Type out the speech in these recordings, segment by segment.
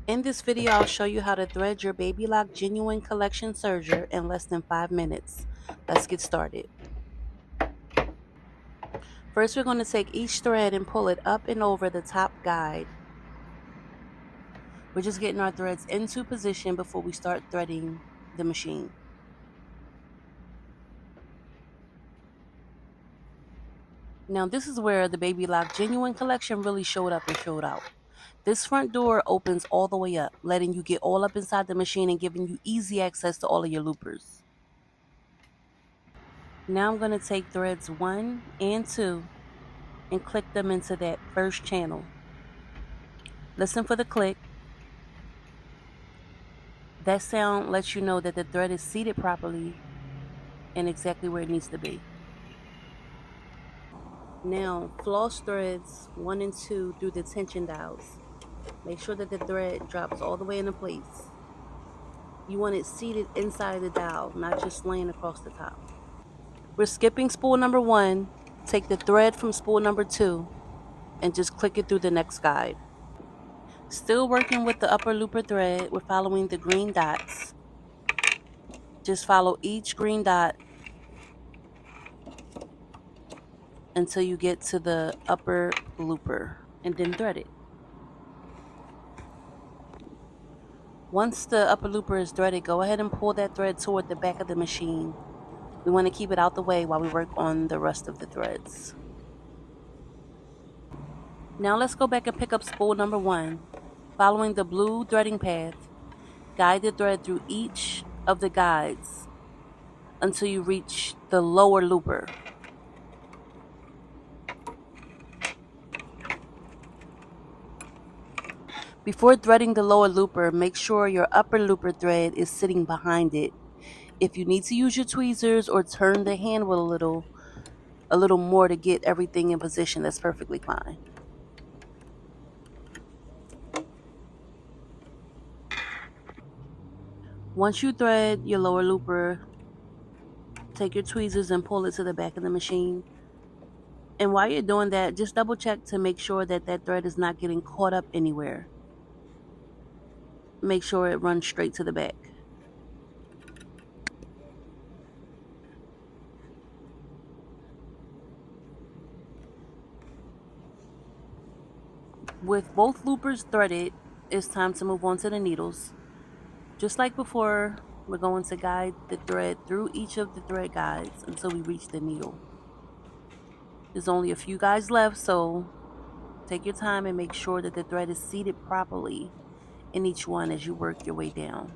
In this video, I'll show you how to thread your Baby Lock Genuine Collection Serger in less than 5 minutes. Let's get started. First, we're going to take each thread and pull it up and over the top guide. We're just getting our threads into position before we start threading the machine. Now, this is where the Baby Lock Genuine Collection really showed up and showed out. This front door opens all the way up, letting you get all up inside the machine and giving you easy access to all of your loopers. Now I'm going to take threads 1 and 2 and click them into that first channel. Listen for the click. That sound lets you know that the thread is seated properly and exactly where it needs to be. Now floss threads 1 and 2 through the tension dials. Make sure that the thread drops all the way into place. You want it seated inside the dial, not just laying across the top. We're skipping spool number 1. Take the thread from spool number 2 and just click it through the next guide. Still working with the upper looper thread, we're following the green dots. Just follow each green dot until you get to the upper looper and then thread it. Once the upper looper is threaded, go ahead and pull that thread toward the back of the machine. We want to keep it out the way while we work on the rest of the threads. Now let's go back and pick up spool number 1. Following the blue threading path, guide the thread through each of the guides until you reach the lower looper. Before threading the lower looper, make sure your upper looper thread is sitting behind it. If you need to use your tweezers or turn the handle a little more to get everything in position, that's perfectly fine. Once you thread your lower looper, take your tweezers and pull it to the back of the machine. And while you're doing that, just double check to make sure that that thread is not getting caught up anywhere. Make sure it runs straight to the back. With both loopers threaded, it's time to move on to the needles. Just like before, we're going to guide the thread through each of the thread guides until we reach the needle. There's only a few guides left, so take your time and make sure that the thread is seated properly in each one as you work your way down.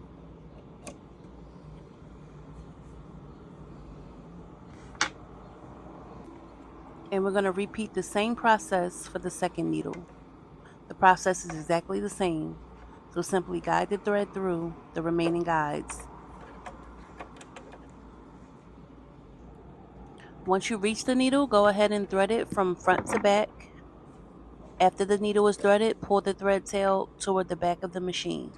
And we're going to repeat the same process for the second needle. The process is exactly the same, so simply guide the thread through the remaining guides. Once you reach the needle, go ahead and thread it from front to back. After the needle is threaded, pull the thread tail toward the back of the machine.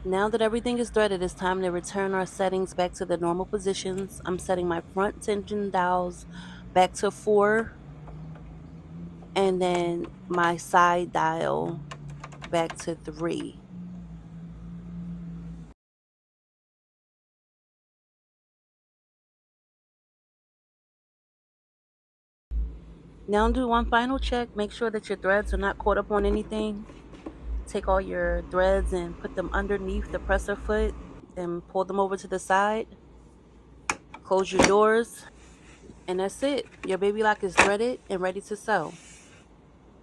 Now that everything is threaded, it's time to return our settings back to the normal positions. I'm setting my front tension dials back to 4 and then my side dial back to 3. Now do one final check. Make sure that your threads are not caught up on anything. Take all your threads and put them underneath the presser foot and pull them over to the side. Close your doors, and that's it. Your Baby Lock is threaded and ready to sew.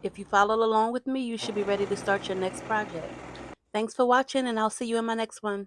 If you followed along with me, you should be ready to start your next project. Thanks for watching, and I'll see you in my next one.